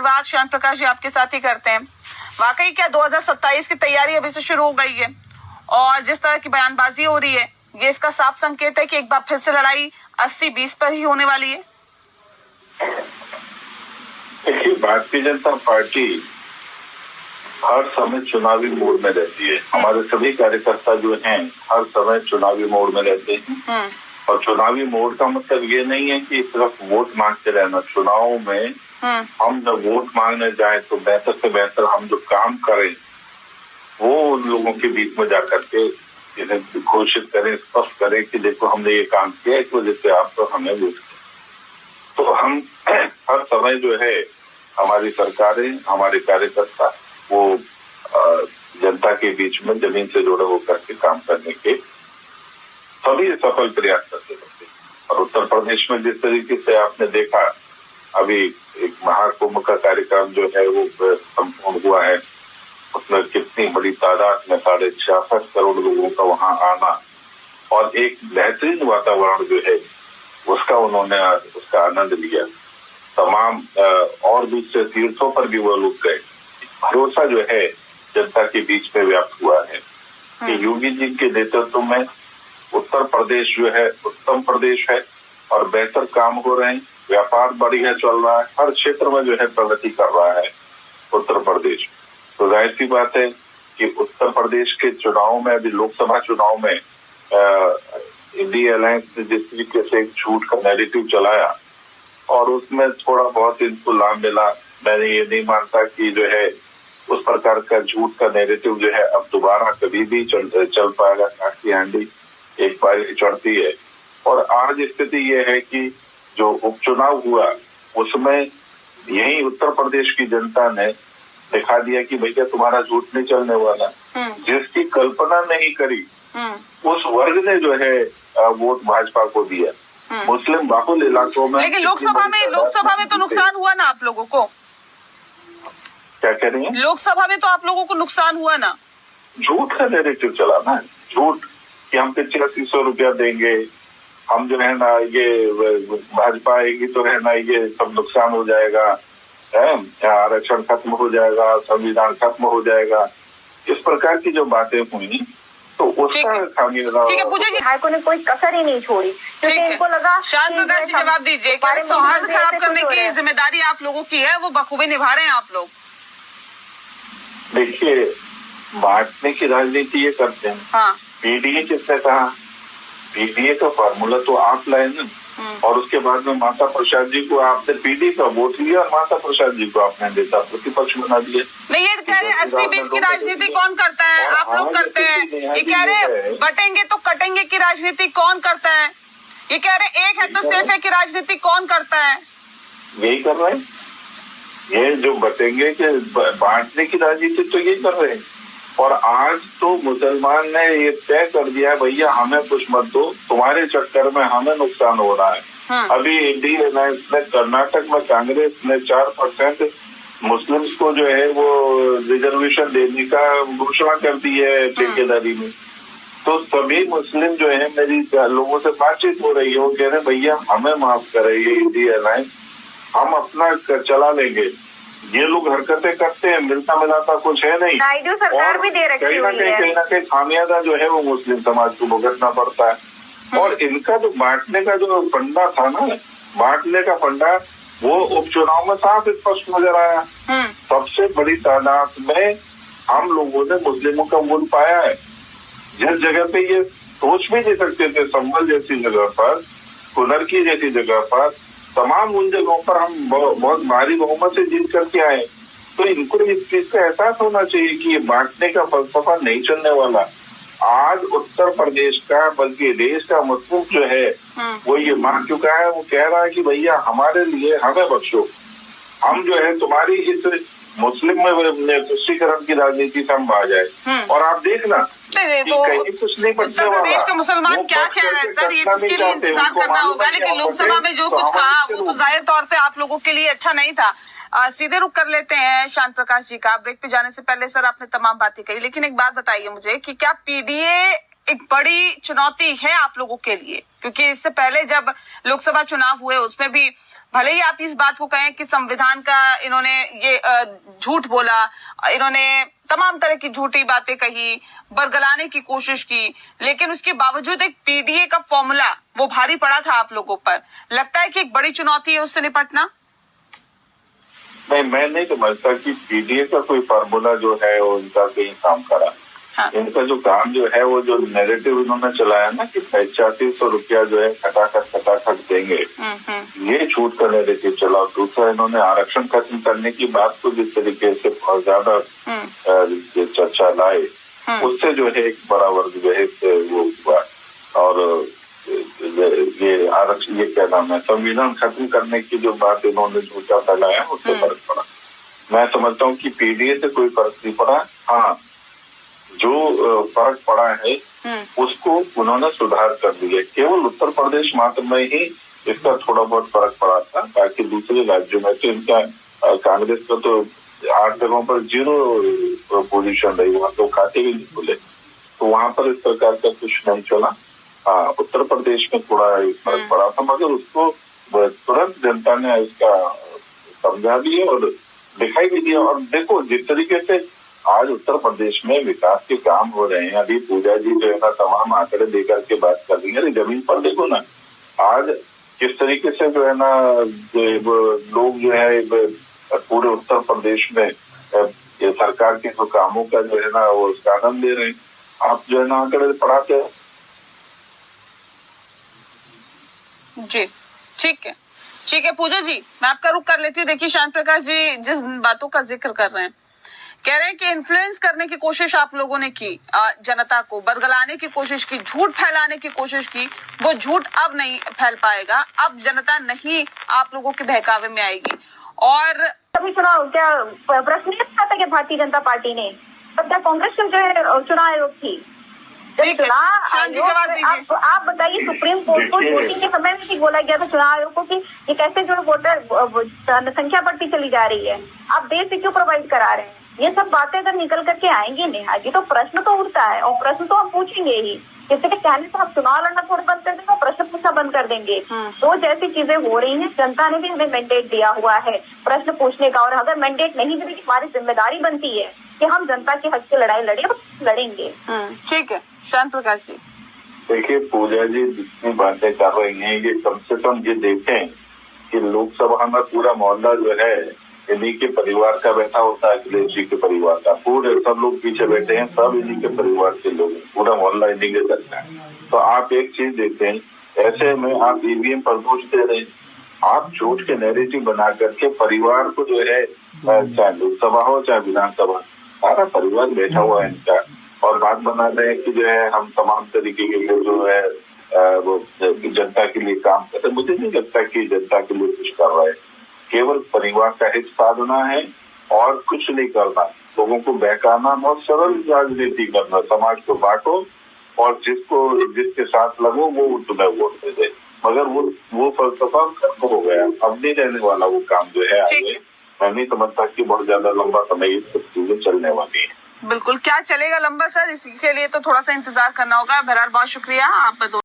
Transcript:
शुरुआत श्याम प्रकाश जी आपके साथ ही करते हैं। वाकई क्या 2027 की तैयारी अभी से शुरू हो गई है और जिस तरह की बयानबाजी हो रही है ये इसका साफ संकेत है कि एक बार फिर से लड़ाई 80-20 पर ही होने वाली है? देखिए, भारतीय जनता पार्टी हर समय चुनावी मोड में रहती है। हमारे सभी कार्यकर्ता जो हैं हर समय चुनावी मोड में रहते हैं और चुनावी मोड का मतलब ये नहीं है कि सिर्फ वोट मांगते रहना। चुनाव में हम जब वोट मांगने जाए तो बेहतर से बेहतर हम जो काम करें वो उन लोगों के बीच में जाकर के इन्हें घोषित करें, स्पष्ट करें कि देखो हमने ये काम किया, इस वजह से आप तो हमें वोट किया। तो हम हर समय जो है हमारी सरकारें, हमारे कार्यकर्ता वो जनता के बीच में जमीन से जुड़े होकर के काम करने के सभी सफल प्रयास करते रहते हैं। और उत्तर प्रदेश में जिस तरीके से आपने देखा अभी एक महाकुंभ का कार्यक्रम जो है वो संपूर्ण हुआ है, उसमें कितनी बड़ी तादाद में 66.5 करोड़ लोगों का वहां आना और एक बेहतरीन वातावरण जो है उसका उन्होंने उसका आनंद लिया। तमाम और दूसरे तीर्थों पर भी वो लोग गए। भरोसा जो है जनता के बीच में व्याप्त हुआ है कि योगी जी के नेतृत्व में उत्तर प्रदेश जो है उत्तम प्रदेश है और बेहतर काम हो रहे हैं, व्यापार बढ़िया चल रहा है, हर क्षेत्र में जो है प्रगति कर रहा है उत्तर प्रदेश। तो जाहिर सी बात है कि उत्तर प्रदेश के चुनाव में अभी लोकसभा चुनाव में इंडिया अलायंस ने जिस तरीके से एक झूठ का नैरेटिव चलाया और उसमें थोड़ा बहुत इनको लाभ मिला, मैंने ये नहीं मानता कि जो है उस प्रकार का झूठ का नैरेटिव जो है अब दोबारा कभी भी चल पाएगा। काटी हांडी एक बार चढ़ती है। और आज स्थिति ये है कि जो उपचुनाव हुआ उसमें यही उत्तर प्रदेश की जनता ने दिखा दिया कि भैया तुम्हारा झूठ नहीं चलने वाला। जिसकी कल्पना नहीं करी उस वर्ग ने जो है वोट भाजपा को दिया। मुस्लिम बाहुल इलाकों में। लेकिन लोकसभा में तो नुकसान हुआ ना आप लोगों को? क्या कह रही है? लोकसभा में तो आप लोगों को नुकसान हुआ ना? झूठ का नैरेटिव चला ना, झूठ कि हम 8500 रुपया देंगे, हम जो है ना ये भाजपा आएगी तो है ना ये सब नुकसान हो जाएगा, आरक्षण खत्म हो जाएगा, संविधान खत्म हो जाएगा, इस प्रकार की जो बातें हुई तो उसका खामियाजा। ठीक है पूजा जी, विधायकों ने कोई कसर ही नहीं छोड़ी क्योंकि इनको लगा। शांत प्रकाश जी जवाब दीजिए, क्या सौहार्द खराब करने की जिम्मेदारी आप लोगों की है? वो बखूबी निभा रहे हैं आप लोग। देखिए, बांटने की राजनीति ये करते हैं। हाँ। पीडीए किसने कहा? पीडीए का फॉर्मूला तो आप लाए ना और उसके बाद में माता प्रसाद जी को आपने पीडीए का वोट लिया और माता प्रसाद जी को आपने देता प्रतिपक्ष बना दिया। नहीं, ये कह रहे 80-20 की राजनीति कौन करता है? आप लोग करते हैं। ये कह रहे बटेंगे तो कटेंगे की राजनीति कौन करता है? ये कह रहे एक है तो सिर्फ है की राजनीति कौन करता है? यही कर रहे हैं। ये जो बटेंगे के बांटने की राजनीति तो यही कर रहे हैं। और आज तो मुसलमान ने ये तय कर दिया भैया हमें कुछ मत दो, तुम्हारे चक्कर में हमें नुकसान हो रहा है। अभी इंडिया अलायंस ने कर्नाटक में कांग्रेस ने 4% मुस्लिम्स को जो है वो रिजर्वेशन देने का घोषणा कर दी है ठेकेदारी में। तो सभी मुस्लिम जो है मेरी लोगों से बातचीत हो रही है, वो कह रहे भैया हमें माफ करे ये इंडिया अलायंस, हम अपना चला लेंगे। ये लोग हरकतें करते हैं, मिलता मिलाता कुछ है नहीं। नायडू सरकार भी दे रखी कहीं ना कहीं खामियाजा जो है वो मुस्लिम समाज को भुगतना पड़ता है। और इनका जो बांटने का जो फंडा था ना, बांटने का फंडा वो उपचुनाव में साफ स्पष्ट नजर आया। सबसे बड़ी तादाद में हम लोगों ने मुस्लिमों का वोट पाया है। जिस जगह पे ये सोच भी नहीं सकते थे, संभल जैसी जगह पर, कुनरकी जैसी जगह पर, तमाम उन जगहों पर हम बहुत भारी बहुमत से जीत करके आए। तो इनको इस चीज का एहसास होना चाहिए कि ये बांटने का फलसफा नहीं चलने वाला। आज उत्तर प्रदेश का बल्कि देश का मुस्लिम जो है वो ये मान चुका है, वो कह रहा है कि भैया हमारे लिए हमें बख्शो, हम जो है तुम्हारी इस मुस्लिम में तुष्टीकरण की राजनीति से हम आ जाए। और आप देखना तो कुछ नहीं उत्तर प्रदेश के मुसलमान क्या कह रहे हैं सर, ये इसके लिए इंतजार करना होगा। लेकिन लोकसभा में जो कुछ कहा वो तो जाहिर तौर पे आप लोगों के लिए अच्छा नहीं था। सीधे रुक कर लेते हैं शांत प्रकाश जी का। ब्रेक पे जाने से पहले सर आपने तमाम बातें कही, लेकिन एक बात बताइए मुझे कि क्या पीडीए एक बड़ी चुनौती है आप लोगों के लिए? क्योंकि इससे पहले जब लोकसभा चुनाव हुए उसमें भी भले ही आप इस बात को कहें कि संविधान का इन्होंने ये झूठ बोला, इन्होंने तमाम तरह की झूठी बातें कही, बरगलाने की कोशिश की, लेकिन उसके बावजूद एक पीडीए का फॉर्मूला वो भारी पड़ा था आप लोगों पर। लगता है कि एक बड़ी चुनौती है उससे निपटना। नहीं, मैं नहीं समझता कि पीडीए का कोई फार्मूला जो है वो इनका कहीं काम करा। हाँ। इनका जो काम जो है वो जो नैरेटिव इन्होंने चलाया ना कि 8500 रुपया जो है खटाखट देंगे, ये छूट का नैरेटिव चला। दूसरा, इन्होंने आरक्षण खत्म करने की बात को जिस तरीके से बहुत ज्यादा चर्चा लाए, उससे जो है एक बड़ा वर्ग जो है वो हुआ। और ये आरक्षण, ये क्या नाम है, संविधान खत्म करने की जो बात इन्होंने झूठा फैलाया, उससे फर्क पड़ा। मैं समझता हूँ कि पीडीए से कोई फर्क नहीं पड़ा। हाँ, जो फर्क पड़ा है उसको उन्होंने सुधार कर दिया। केवल उत्तर प्रदेश मात्र में ही इसका थोड़ा बहुत फर्क पड़ा था, बाकी दूसरे राज्यों में तो इनका कांग्रेस का तो 8 जगहों पर 0 पोजीशन रही, वहां तो खाते भी नहीं खुले, तो वहां पर इस प्रकार का कुछ नहीं चला। हाँ, उत्तर प्रदेश में थोड़ा फर्क पड़ा था, मगर उसको तुरंत जनता ने इसका समझा भी और दिखाई भी दिया। और देखो, जिस तरीके से आज उत्तर प्रदेश में विकास के काम हो रहे हैं, अभी पूजा जी जो है ना तमाम आंकड़े देकर के बात कर रही है, जमीन पर देखो ना आज किस तरीके से जो है ना लोग जो है पूरे उत्तर प्रदेश में ये सरकार के जो कामों का जो है ना वो उसका आनंद ले रहे हैं। आप जो है ना आंकड़े पढ़ाते हैं। जी ठीक है पूजा जी, मैं आपका रुख कर लेती हूँ। देखिए श्याम प्रकाश जी जिस बातों का जिक्र कर रहे हैं, कह रहे हैं कि इन्फ्लुएंस करने की कोशिश आप लोगों ने की, जनता को बरगलाने की कोशिश की, झूठ फैलाने की कोशिश की, वो झूठ अब नहीं फैल पाएगा, अब जनता नहीं आप लोगों के बहकावे में आएगी। और अभी चुनाव क्या प्रश्न नहीं था कि भारतीय जनता पार्टी ने, तब क्या कांग्रेस जो है चुनाव आयोग थी। आप बताइए, सुप्रीम कोर्ट को वोटिंग के समय में भी बोला गया था चुनाव आयोग को कि ये कैसे जो वोटर संख्या बढ़ती चली जा रही है, आप देर से क्यों प्रोवाइड करा रहे हैं। ये सब बातें अगर निकल करके आएंगी नेहा जी तो प्रश्न तो उठता है, और प्रश्न तो हम पूछेंगे ही। किसी के कहने से आप चुनाव लड़ना थोड़ा बंद कर देंगे, प्रश्न पूछना बंद कर देंगे। तो जैसी चीजें हो रही हैं, जनता ने भी हमें मैंडेट दिया हुआ है प्रश्न पूछने का, और अगर मैंडेट नहीं देगी हमारी जिम्मेदारी बनती है कि हम जनता के हक की लड़ाई लड़ेंगे। ठीक है श्याम प्रकाश जी। देखिए पूजा जी जितनी बातें कर रही हैं, ये कम से कम ये देखें कि लोकसभा में पूरा मोहल्ला जो है इन्हीं के परिवार का बैठा होता है, अखिलेश जी के परिवार का, पूरे सब लोग पीछे बैठे हैं, सब इन्हीं के परिवार के लोग, पूरा मोहल्ला इन्हीं के करता है। तो आप एक चीज देखें, ऐसे में आप ईवीएम पर दोष दे रहे हैं, आप झूठ के नैरेटिव बना करके परिवार को जो है, चाहे लोकसभा हो चाहे विधानसभा, सारा परिवार बैठा हुआ है इनका, और बात बना रहे हैं कि जो है हम तमाम तरीके के जो है वो जनता के लिए काम करते हैं। मुझे नहीं लगता कि जनता के लिए कुछ कर रहा है, केवल परिवार का हित साधना है और कुछ नहीं करना, लोगों को बहकाना, बहुत सरल राजनीति करना, समाज को बांटो और जिसके साथ लगो वो तुम्हें वोट दे दे, मगर वो फलसफा खत्म हो गया, अब नहीं रहने वाला वो काम जो है आगे। मैं नहीं समझता कि बहुत ज्यादा लंबा समय ये सब चीजें चलने वाली है। बिल्कुल, क्या चलेगा लंबा सर, इसके लिए तो थोड़ा सा इंतजार करना होगा। बहरहाल बहुत शुक्रिया आप